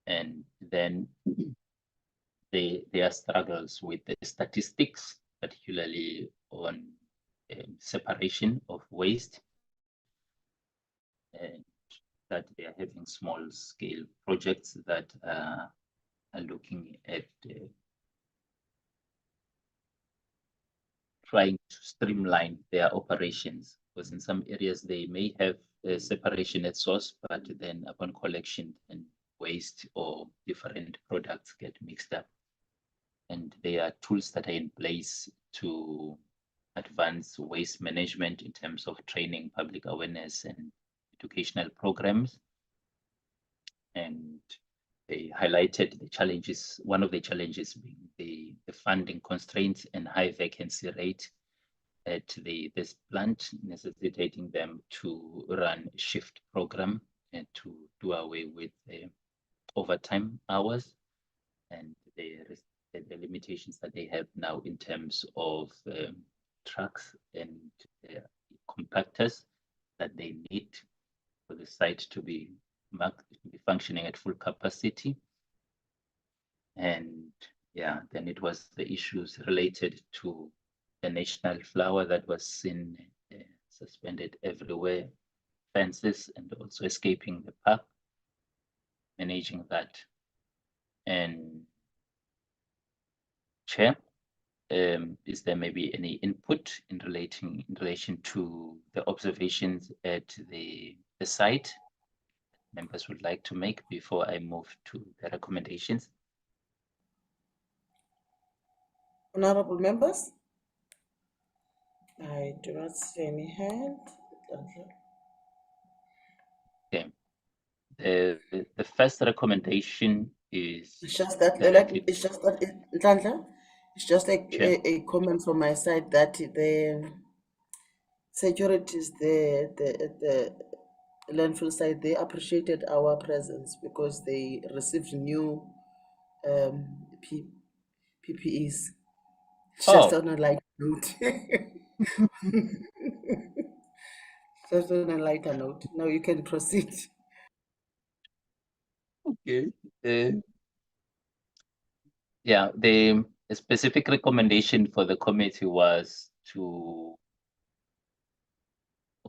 And then there are struggles with the statistics, particularly on separation of waste, and that they are having small scale projects that are looking at trying to streamline their operations, because in some areas they may have separation at source, but then upon collection and waste or different products get mixed up. And there are tools that are in place to advance waste management in terms of training, public awareness, and educational programs. And they highlighted the challenges, one of the challenges being the funding constraints and high vacancy rate at this plant, necessitating them to run a shift program and to do away with the overtime hours and the limitations that they have now in terms of trucks and compactors that they need for the site to be functioning at full capacity. And yeah, then it was the issues related to the national flower that was seen suspended everywhere, fences, and also escaping the park, managing that. And Chair, is there maybe any input in relation to the observations at the site members would like to make before I move to the recommendations? Honorable members, I do not see any hand. Okay. The first recommendation is It's just that, directly. it's just that, Nhlanhla, it's just a comment from my side that the securities, the landfill site, they appreciated our presence because they received new PPEs. Just Oh, on a light note. Just on a lighter note. Now you can proceed. okay. Yeah, the specific recommendation for the committee was to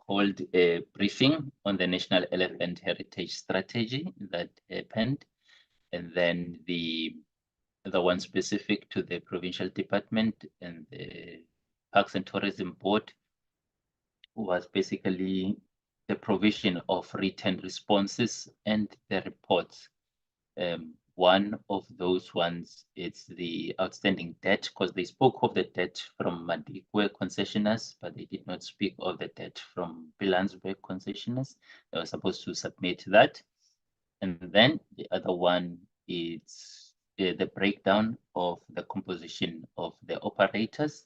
hold a briefing on the National Elephant Heritage Strategy that happened, and then the one specific to the provincial department and the Parks and Tourism Board was basically the provision of written responses and the reports. One of those ones, it's the outstanding debt, because they spoke of the debt from Madikwe concessionaires, but they did not speak of the debt from Pilansberg concessionaires. They were supposed to submit that. And then the other one is the breakdown of the composition of the operators,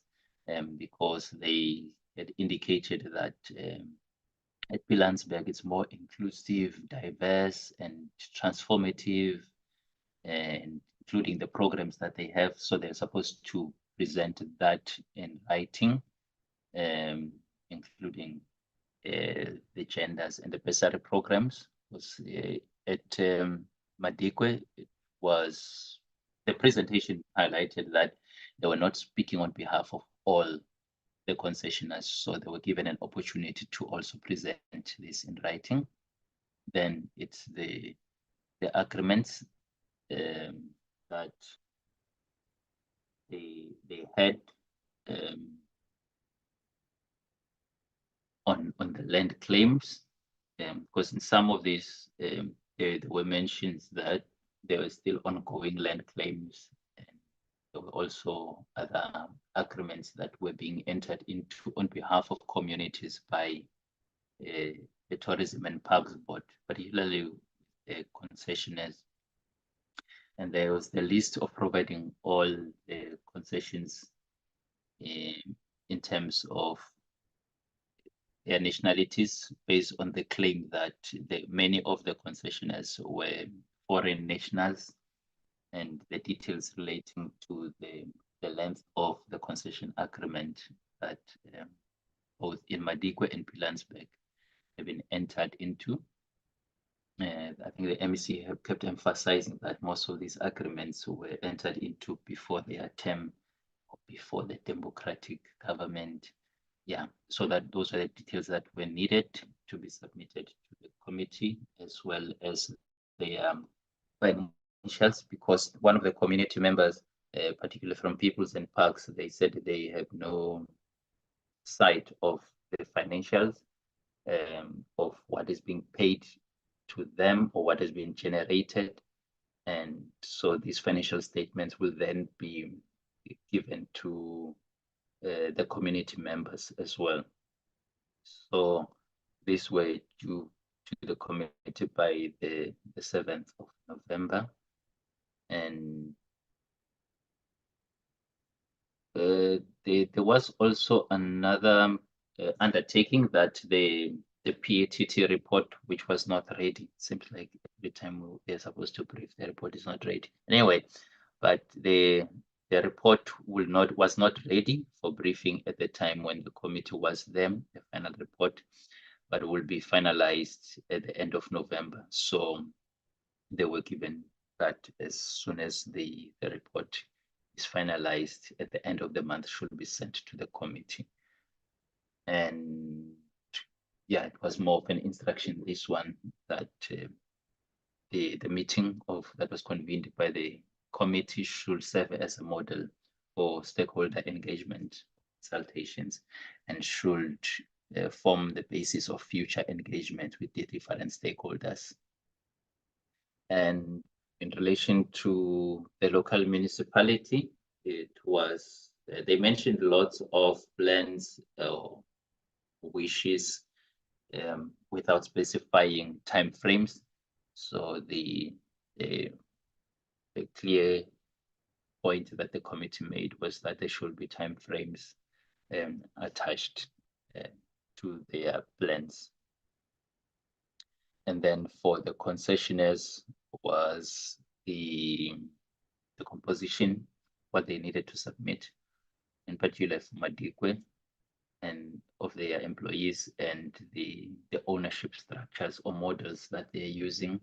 because they had indicated that at Pilansberg it's more inclusive, diverse, and transformative, and including the programs that they have. So they're supposed to present that in writing, including the genders and the bursary programs. Was at Madikwe, it was the presentation highlighted that they were not speaking on behalf of all the concessionaires, so they were given an opportunity to also present this in writing. Then it's the agreements that they had on the land claims, because in some of these there were mentions that there were still ongoing land claims, and there were also other agreements that were being entered into on behalf of communities by the Tourism and Parks Board, particularly the concessionaires. And there was the list of providing all the concessions in terms of their nationalities, based on the claim that many of the concessionaires were foreign nationals, and the details relating to the length of the concession agreement that both in Madikwe and Pilansberg have been entered into. I think the MEC have kept emphasizing that most of these agreements were entered into before their term or before the democratic government. Yeah, so that those are the details that were needed to be submitted to the committee, as well as the financials, because one of the community members, particularly from Peoples and Parks, they said they have no sight of the financials of what is being paid to them or what has been generated. And so these financial statements will then be given to the community members as well. So these were due to the committee by the 7th of November. And there was also another undertaking that the PATT report, which was not ready. Seems like every time they're supposed to brief, the report is not ready. Anyway, but the report was not ready for briefing at the time when the committee was there, the final report, but will be finalized at the end of November. So they were given that as soon as the report is finalized at the end of the month, should be sent to the committee. And yeah, it was more of an instruction, this one, that the meeting that was convened by the committee should serve as a model for stakeholder engagement consultations and should form the basis of future engagement with the different stakeholders. And in relation to the local municipality, it was, they mentioned lots of plans or wishes without specifying timeframes. So the clear point that the committee made was that there should be timeframes attached to their plans. And then for the concessionaires was the composition, what they needed to submit, in particular for Madikwe, and of their employees, and the ownership structures or models that they're using.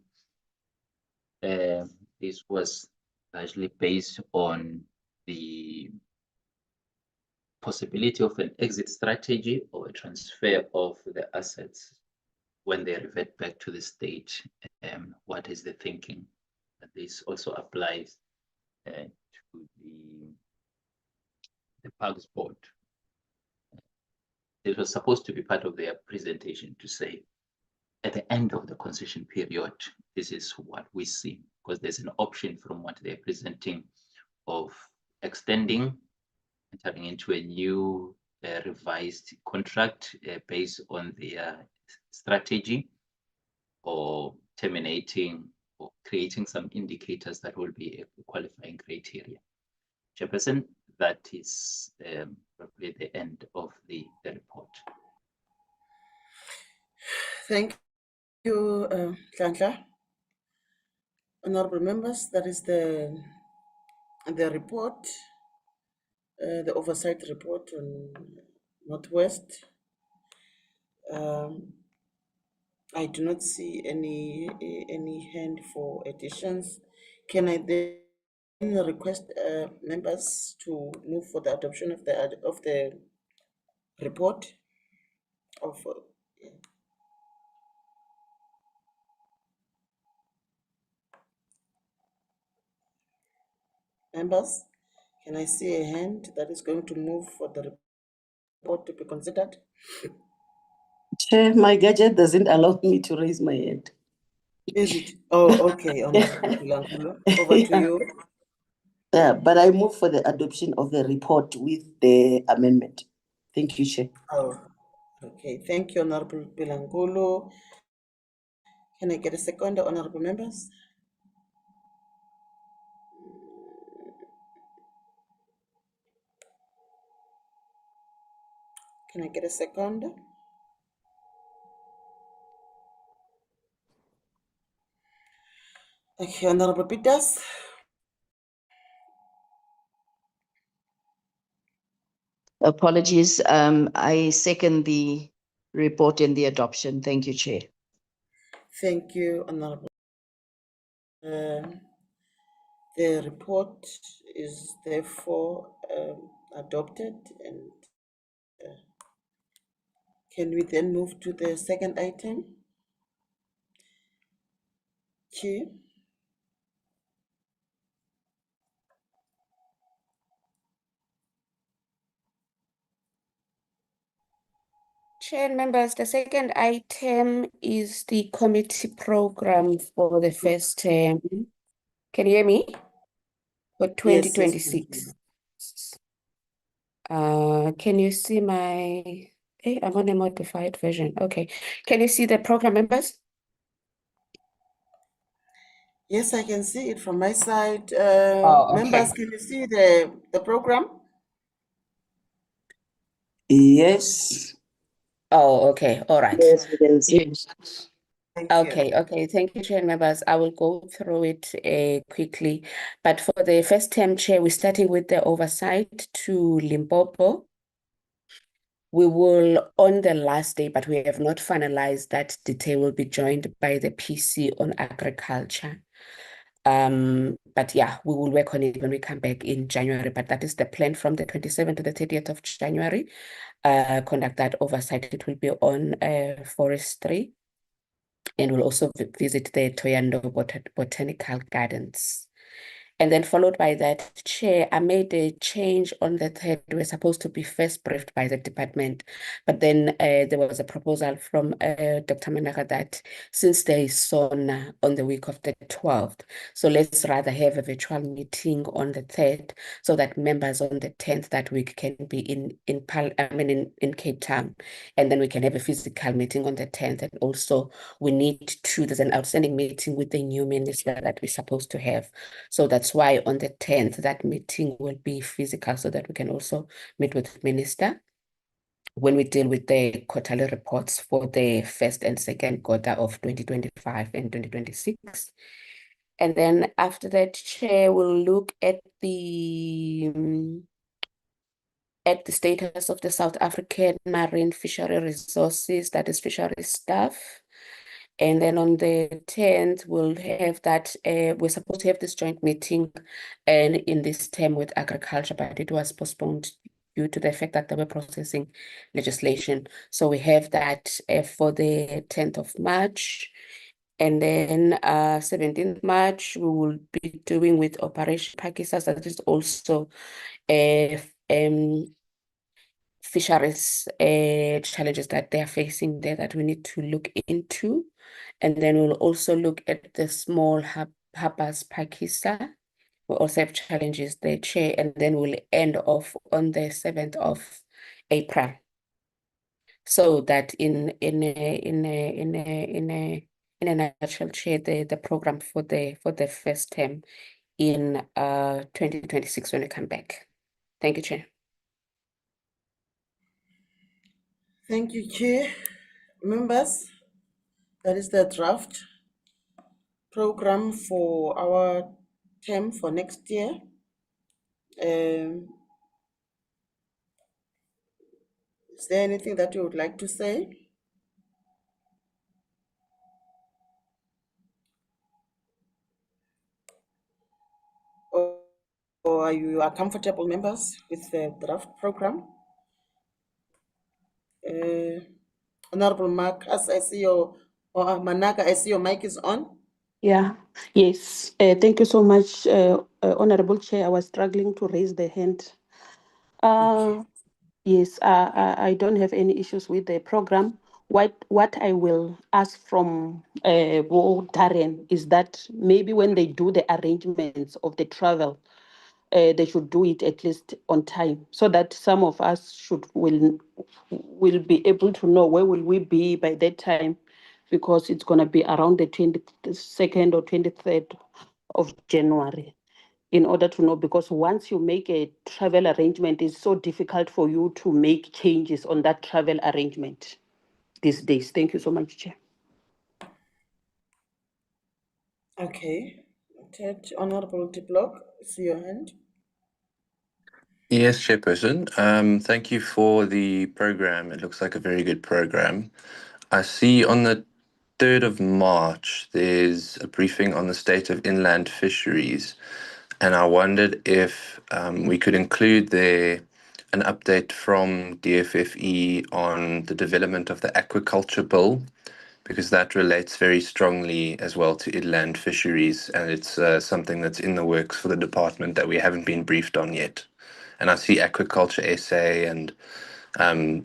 This was largely based on the possibility of an exit strategy or a transfer of the assets when they revert back to the state. What is the thinking? This also applies to the Parks Board. It was supposed to be part of their presentation to say, at the end of the concession period, this is what we see, because there's an option from what they're presenting of extending, entering into a new revised contract based on their strategy, or terminating or creating some indicators that will be a qualifying criteria. Chairperson, that is probably the end of the report. Thank you, Nhlanhla. Honorable members, that is the report, the oversight report on Northwest. I do not see any hand for additions. Can I then request members to move for the adoption of the report of members? Can I see a hand that is going to move for the report to be considered? Chair, my gadget doesn't allow me to raise my hand. Is it? Oh, okay. Over to you. Yeah, but I move for the adoption of the report with the amendment. Thank you, Chair. Oh, okay. Thank you, Honorable Bilangulu. Can I get a second, honorable members? Can I get a second? Okay, Honorable Peters. Apologies. I second the report and the adoption. Thank you, Chair. Thank you, Honorable. The report is therefore adopted, and can we then move to the second item? Chair. Chair members, the second item is the committee program for the first term. Can you hear me? For Yes, yes, 2026. Can you see my, hey, I'm on a modified version. Okay. Can you see the program members? yes, I can see it from my side. Oh, Members, okay. can you see the program? Yes. Oh, okay. All right. Yes, we can see. Yes. Thank Okay, you. okay. Thank you, Chair members. I will go through it quickly. But for the first term, Chair, we're starting with the oversight to Limpopo. We will, on the last day, but we have not finalized that detail, will be joined by the PC on agriculture. But yeah, we will work on it when we come back in January. But that is the plan from the 27th to the 30th of January. Conduct that oversight. It will be on Forestry. And we'll also visit the Toyando Botanical Gardens. And then followed by that, Chair, I made a change on the 3rd. We're supposed to be first briefed by the department, but then there was a proposal from Dr. Manaka that since there is SONA on the week of the 12th, so let's rather have a virtual meeting on the 3rd so that members on the 10th that week can be in Cape Town, and then we can have a physical meeting on the 10th. And also there's an outstanding meeting with the new minister that we're supposed to have. So that's why on the 10th, that meeting will be physical so that we can also meet with the minister when we deal with the quarterly reports for the first and second quarter of 2025 and 2026. And then after that, Chair will look at the status of the South African marine fishery resources, that is fishery staff. And then on the 10th, we'll have that, we're supposed to have this joint meeting and in this term with agriculture, but it was postponed due to the fact that they were processing legislation. So we have that for the 10th of March. And then 17th March, we will be doing with Operation Pakistan. That is also fisheries challenges that they are facing there that we need to look into. And then we'll also look at the small harbors Pakistan. We also have challenges there, Chair, and then we'll end off on the 7th of April. So that in a nutshell, Chair, the program for the first term in 2026 when we come back. Thank you, Chair. Thank you, Chair. Members, that is the draft program for our term for next year. Is there anything that you would like to say? Or are you comfortable, members, with the draft program? Honorable Mark, as I see your, or Manaka, I see your mic is on. Yeah, yes. Thank you so much, Honorable Chair. I was struggling to raise the hand. Okay. Yes, I don't have any issues with the program. What I will ask from Darren is that maybe when they do the arrangements of the travel, they should do it at least on time, so that some of us will be able to know where will we be by that time, because it's going to be around the 22nd or 23rd of January, in order to know, because once you make a travel arrangement, it's so difficult for you to make changes on that travel arrangement these days. Thank you so much, Chair. Okay. Noted. Honorable De Block, I see your hand. Yes, Chairperson. Thank you for the program. It looks like a very good program. I see on the 3rd of March, there's a briefing on the state of inland fisheries. And I wondered if we could include there an update from DFFE on the development of the aquaculture bill, because that relates very strongly as well to inland fisheries. And it's something that's in the works for the department that we haven't been briefed on yet. And I see aquaculture SA and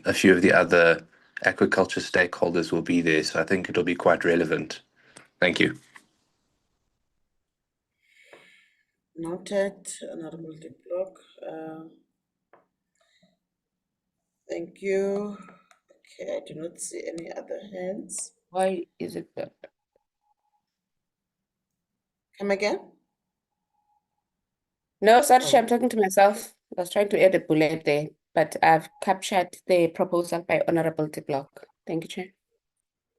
a few of the other aquaculture stakeholders will be there. So I think it'll be quite relevant. Thank you. Noted, Honorable De Block. Thank you. Okay, I do not see any other hands. Why is it that? Come again? No, sorry, Chair, I'm Oh, talking to myself. I was trying to add a bullet there, but I've captured the proposal by Honorable De Block. Thank you, Chair.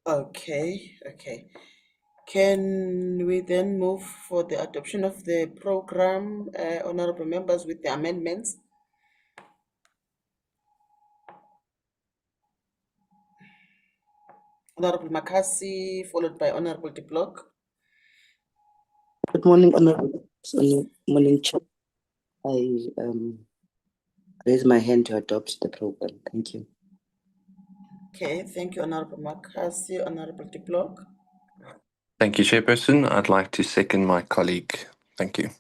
okay, okay. Can we then move for the adoption of the program, honorable members, with the amendments? Honorable Makasi, followed by Honorable De Block. Good morning, Honorable Morning Chair. I raise my hand to adopt the program. Thank you. Okay, thank you, Honorable Makasi. Honorable De Block. Thank you, Chairperson. I'd like to second my colleague. Thank you.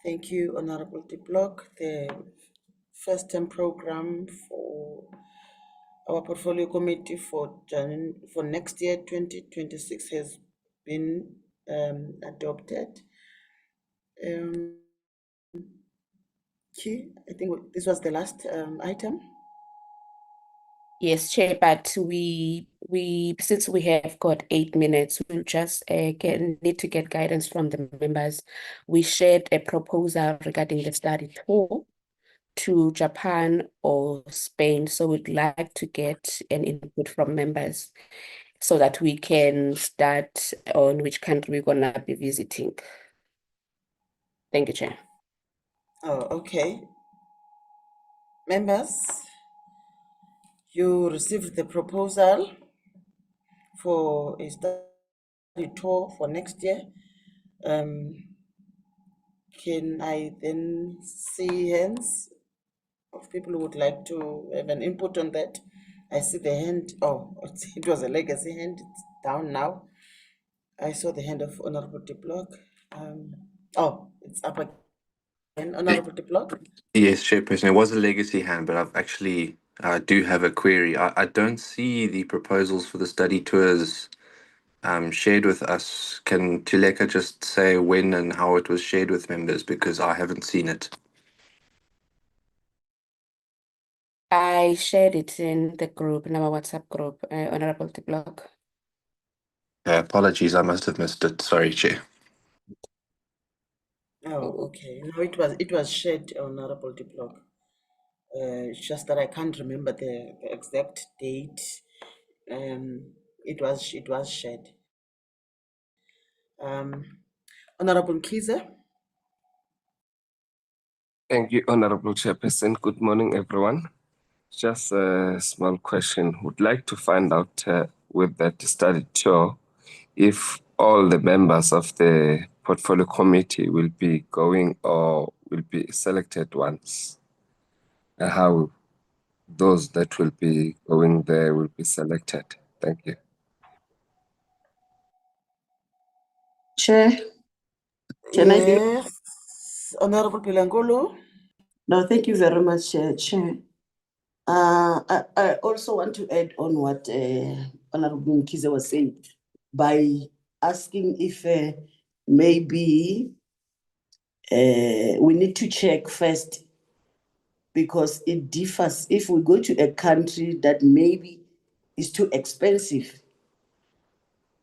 Thank you, Honorable De Block. The first term program for our portfolio committee for next year, 2026, has been adopted. Okay, I think this was the last item. Yes, Chair, but we since we have got 8 minutes, we'll just need to get guidance from the members. We shared a proposal regarding the study tour to Japan or Spain, so we'd like to get an input from members so that we can start on which country we're gonna be visiting. Thank you, Chair. Oh, okay. Members, you received the proposal for a study tour for next year. Can I then see hands of people who would like to have an input on that? I see the hand. Oh, it was a legacy hand. It's down now. I saw the hand of Honorable De Block. Oh, it's up again. Honorable De Block. Yes, Chairperson. It was a legacy hand, but I've actually do have a query. I don't see the proposals for the study tours shared with us. Can Tuleka just say when and how it was shared with members, because I haven't seen it? I shared it in the group, in our WhatsApp group, Honorable De Block. Apologies, I must have missed it. Sorry, Chair. Oh, okay. No, it was shared, Honorable De Block. It's just that I can't remember the exact date. It was shared. Honorable Kiza. Thank you, Honorable Chairperson. Good morning, everyone. Just a small question. Would like to find out with that study tour if all the members of the portfolio committee will be going or will be selected ones. How those that will be going there will be selected. Thank you. Chair, can I be? Yes, Honorable Pilangolo. No, thank you very much, Chair. I also want to add on what Honorable Mkize was saying by asking if maybe we need to check first, because it differs. If we go to a country that maybe is too expensive,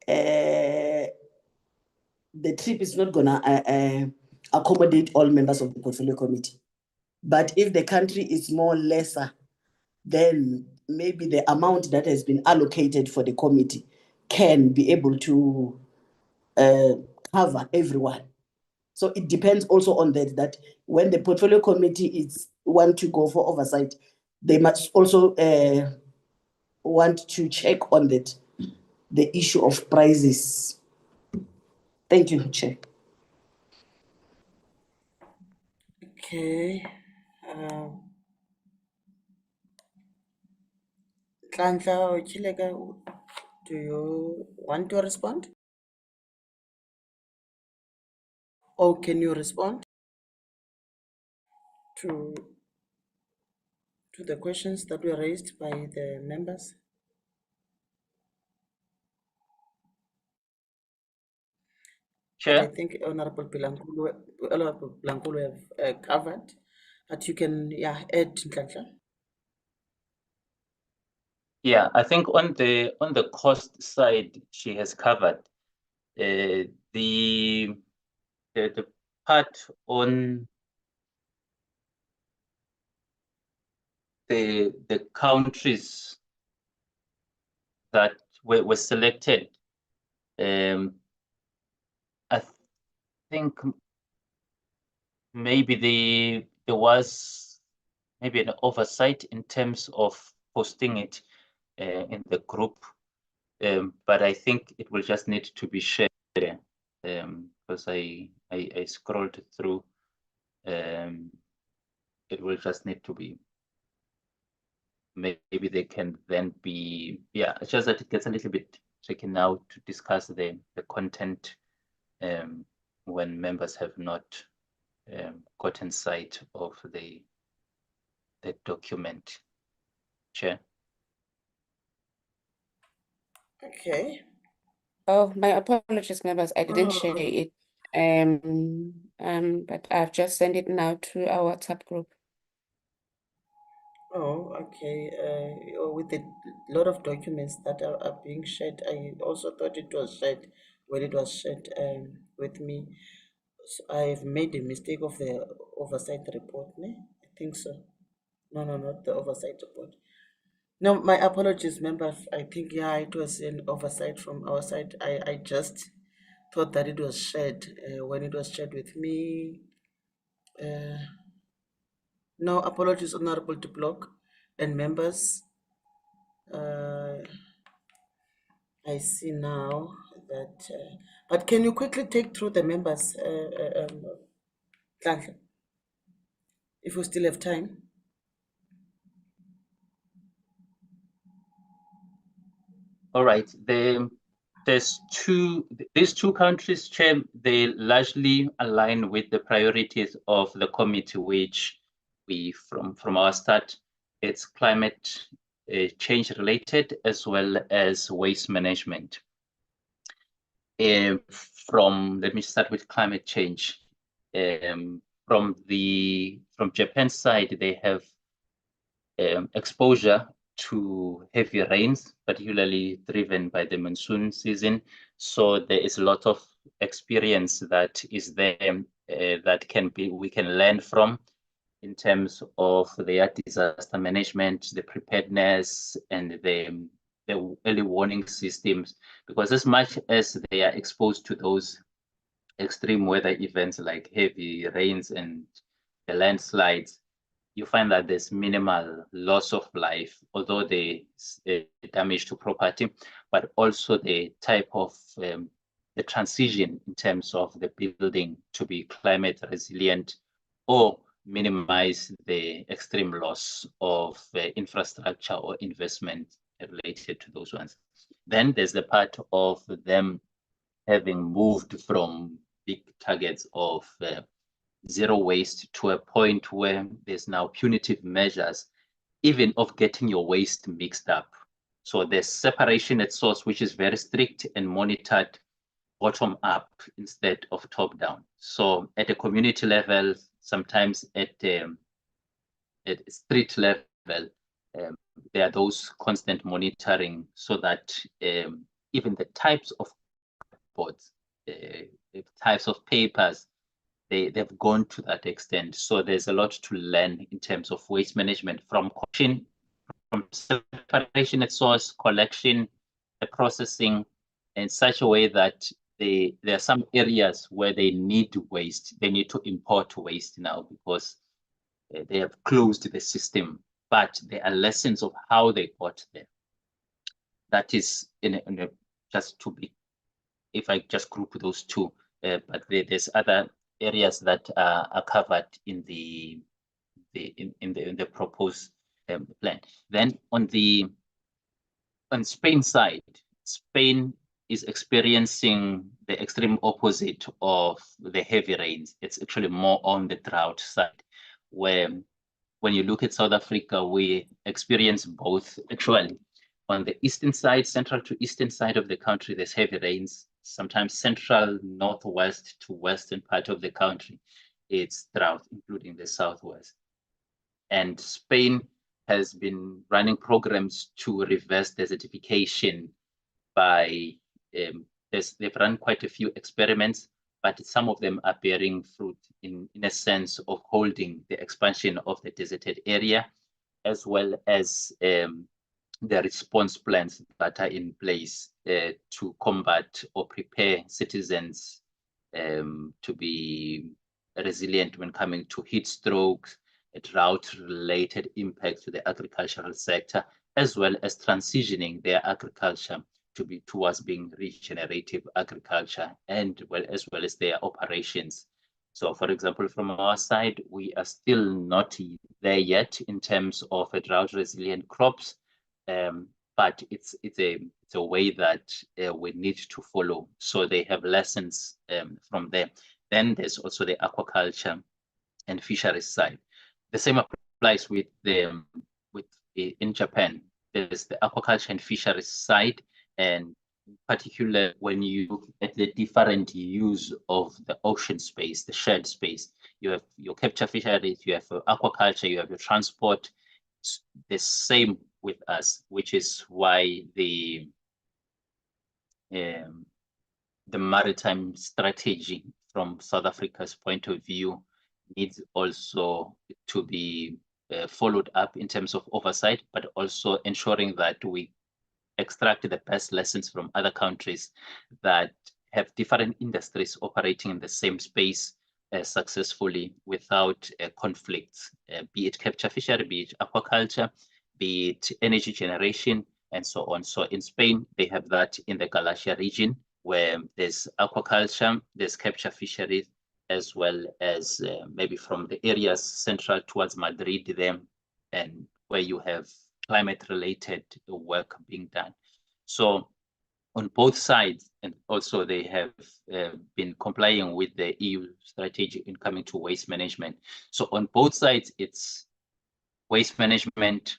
the trip is not gonna accommodate all members of the portfolio committee. But if the country is more lesser, then maybe the amount that has been allocated for the committee can be able to cover everyone. So it depends also on that when the portfolio committee want to go for oversight, they must also want to check on that. the issue of prices. Thank you, Chair. Okay. Nhlanhla or Chileka, do you want to respond? Or can you respond to the questions that were raised by the members? But I Chair. think Honorable Blankulu have covered. But you can, yeah, add, Nhlanhla. Yeah, I think on the cost side, she has covered the part on the countries that were selected. I think maybe there was maybe an oversight in terms of posting it in the group, but I think it will just need to be shared because I scrolled through. It will just need to be, maybe they can then be, yeah, it's just that it gets a little bit tricky now to discuss the content when members have not gotten sight of the document. Chair. Okay. Oh, my apologies, members. I didn't share it. But I've just sent it now to our WhatsApp group. Oh, okay. With a lot of documents that are being shared, I also thought it was shared when it was shared with me. So I've made a mistake of the oversight report, ne? I think so. No, not the oversight report. No, my apologies, members. I think, yeah, it was an oversight from our side. I just thought that it was shared when it was shared with me. No, apologies, Honorable de Block and members. I see now that, but can you quickly take through the members, Nhlanhla, if we still have time? All right. These two countries, Chair, they largely align with the priorities of the committee, which we from our start, it's climate change related as well as waste management. Let me start with climate change. From Japan's side, they have exposure to heavy rains, particularly driven by the monsoon season. So there is a lot of experience that is there that we can learn from in terms of their disaster management, the preparedness, and the early warning systems. Because as much as they are exposed to those extreme weather events like heavy rains and the landslides, you find that there's minimal loss of life, although the damage to property, but also the type of the transition in terms of the building to be climate resilient or minimize the extreme loss of infrastructure or investment related to those ones. Then there's the part of them having moved from big targets of zero waste to a point where there's now punitive measures, even of getting your waste mixed up. So there's separation at source, which is very strict and monitored bottom up instead of top down. So at a community level, sometimes at street level, there are those constant monitoring so that even the types of boards, types of papers, they've gone to that extent. So there's a lot to learn in terms of waste management from separation at source, collection, the processing, in such a way that there are some areas where they need waste. They need to import waste now because they have closed the system, but there are lessons of how they got there. That is in just to be, if I just group those two, but there's other areas that are covered in the proposed plan. Then on Spain side, Spain is experiencing the extreme opposite of the heavy rains. It's actually more on the drought side, where when you look at South Africa, we experience both actually. On the eastern side, central to eastern side of the country, there's heavy rains. Sometimes central, northwest to western part of the country, it's drought, including the southwest. And Spain has been running programs to reverse desertification by, they've run quite a few experiments, but some of them are bearing fruit in a sense of holding the expansion of the deserted area, as well as the response plans that are in place to combat or prepare citizens to be resilient when coming to heat strokes, drought-related impacts to the agricultural sector, as well as transitioning their agriculture to be towards being regenerative agriculture, and as well as their operations. So, for example, from our side, we are still not there yet in terms of a drought-resilient crops, but it's a way that we need to follow. So they have lessons from there. Then there's also the aquaculture and fisheries side. The same applies with in Japan. There's the aquaculture and fisheries side, and in particular, when you look at the different use of the ocean space, the shared space, you have your capture fisheries, you have aquaculture, you have your transport. It's the same with us, which is why the maritime strategy from South Africa's point of view needs also to be followed up in terms of oversight, but also ensuring that we extract the best lessons from other countries that have different industries operating in the same space successfully without conflicts, be it capture fishery, be it aquaculture, be it energy generation, and so on. So in Spain, they have that in the Galicia region, where there's aquaculture, there's capture fisheries, as well as maybe from the areas central towards Madrid there, and where you have climate-related work being done. So on both sides, and also they have been complying with the EU strategy in coming to waste management. So on both sides, it's waste management,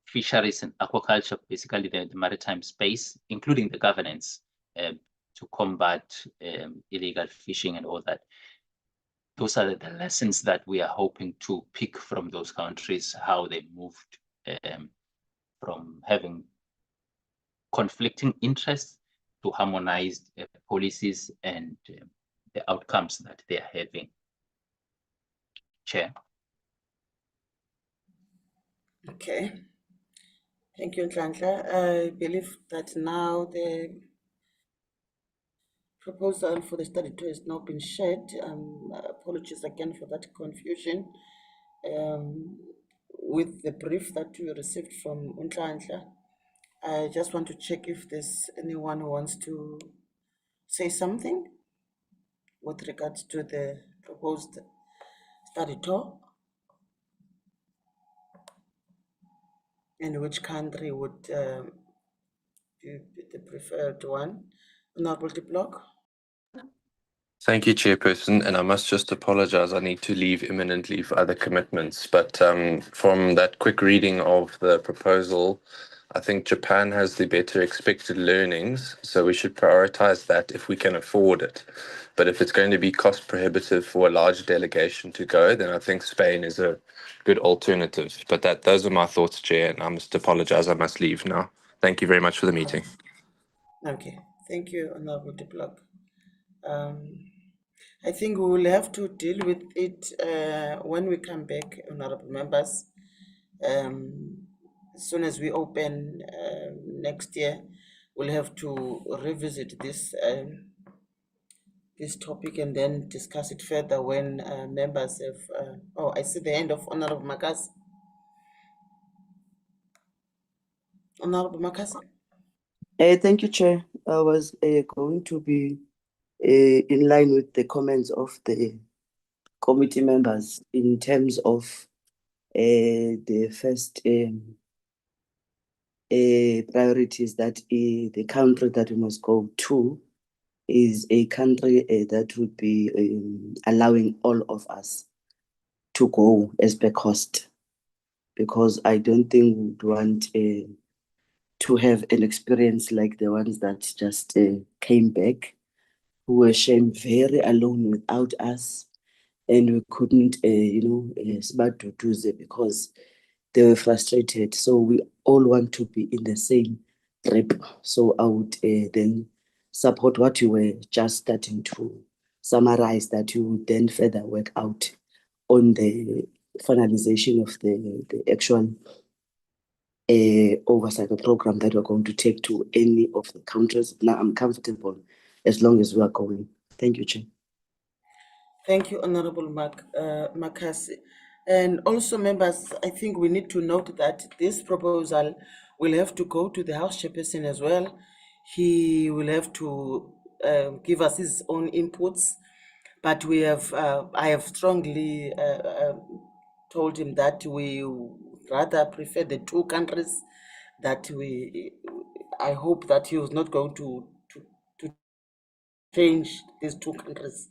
fisheries and aquaculture, basically the maritime space, including the governance to combat illegal fishing and all that. Those are the lessons that we are hoping to pick from those countries, how they moved from having conflicting interests to harmonized policies and the outcomes that they are having. Chair. Okay. Thank you, Nhlanhla. I believe that now the proposal for the study tour has now been shared. Apologies again for that confusion. With the brief that we received from Nhlanhla, I just want to check if there's anyone who wants to say something with regards to the proposed study tour, and which country would be the preferred one. Honorable de Block. Thank you, Chairperson. And I must just apologize. I need to leave imminently for other commitments. But from that quick reading of the proposal, I think Japan has the better expected learnings. So we should prioritize that if we can afford it. But if it's going to be cost prohibitive for a large delegation to go, then I think Spain is a good alternative. But those are my thoughts, Chair. And I must apologize. I must leave now. Thank you very much for the meeting. Okay. Thank you, Honorable de Block. I think we will have to deal with it when we come back, honorable members. As soon as we open next year, we'll have to revisit this topic and then discuss it further when members have. Oh, I see the end of Honorable Makasi. Honorable Makasi. Thank you, Chair. I was going to be in line with the comments of the committee members in terms of the first priorities that the country that we must go to is a country that would be allowing all of us to go as per cost, because I don't think we'd want to have an experience like the ones that just came back, who were shamed very alone without us, and we couldn't, smart to do it because they were frustrated. So we all want to be in the same trip. So I would then support what you were just starting to summarize, that you would then further work out on the finalization of the actual oversight of program that we're going to take to any of the countries. Now I'm comfortable as long as we are going. Thank you, Chair. Thank you, Honorable Makasi. And also, members, I think we need to note that this proposal will have to go to the House Chairperson as well. He will have to give us his own inputs, but I have strongly told him that we rather prefer the two countries, that I hope that he was not going to change these two countries.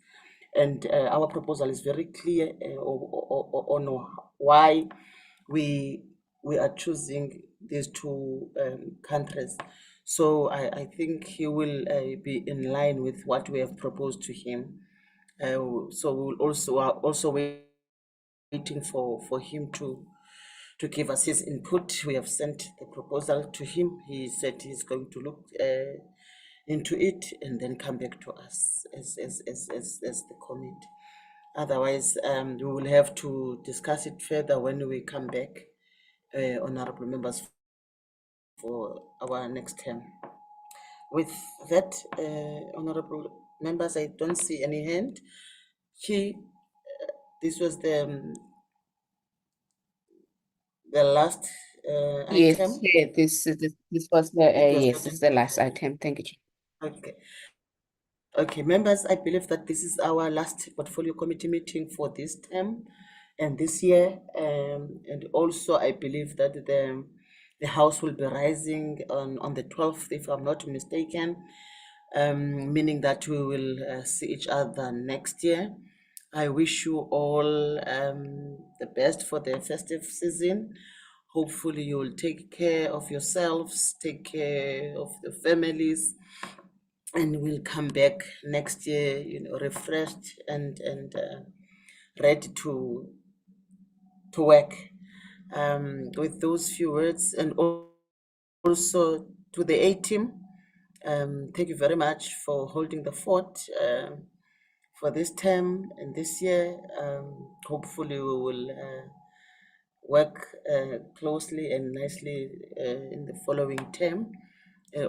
And our proposal is very clear on why we are choosing these two countries. So I think he will be in line with what we have proposed to him. So we will are also waiting for him to give us his input. We have sent the proposal to him. He said he's going to look into it and then come back to us as the committee. Otherwise, we will have to discuss it further when we come back, honorable members, for our next term. With that, honorable members, I don't see any hand. This was the last Yes, item. yeah, this was the yes, this is the last item. Thank you, Chair. Okay. Okay, members, I believe that this is our last portfolio committee meeting for this term and this year. And also, I believe that the House will be rising on the 12th, if I'm not mistaken, meaning that we will see each other next year. I wish you all the best for the festive season. Hopefully, you will take care of yourselves, take care of the families, and we'll come back next year, refreshed and ready to work. With those few words, and also to the A team, thank you very much for holding the fort for this term and this year. Hopefully, we will work closely and nicely in the following term.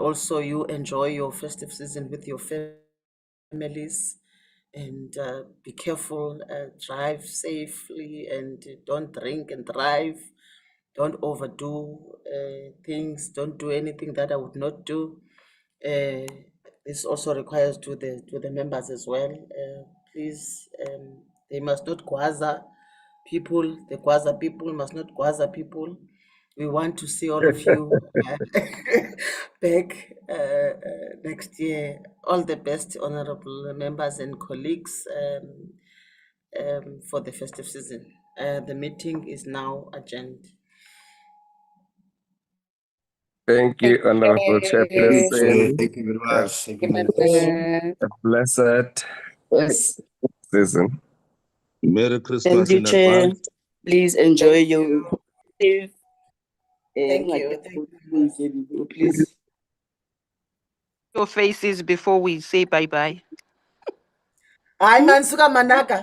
Also, you enjoy your festive season with your families, and be careful, drive safely, and don't drink and drive. Don't overdo things. Don't do anything that I would not do. This also requires to the members as well. Please, they must not gwaza people. The gwaza people must not gwaza people. We want to see all of you back next year. All the best, honorable members and colleagues, for the festive season. The meeting is now adjourned. Thank you, Honorable Chairperson. Thank you very much. Thank you, Members. A blessed season. Merry Christmas Thank you, in Chair. advance. Please enjoy your safe. Thank you. Please. Your faces before we say bye-bye. Hi, Mansuka Manaka.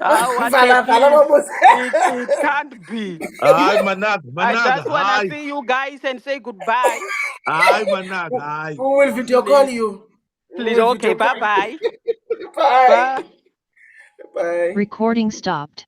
It can't be. Hi, Manag. I Manag. just want Hi. to see you guys and say goodbye. Hi, Manag. Hi. Who will video call you? Please, okay, bye-bye. Bye. Bye. Bye. Recording stopped.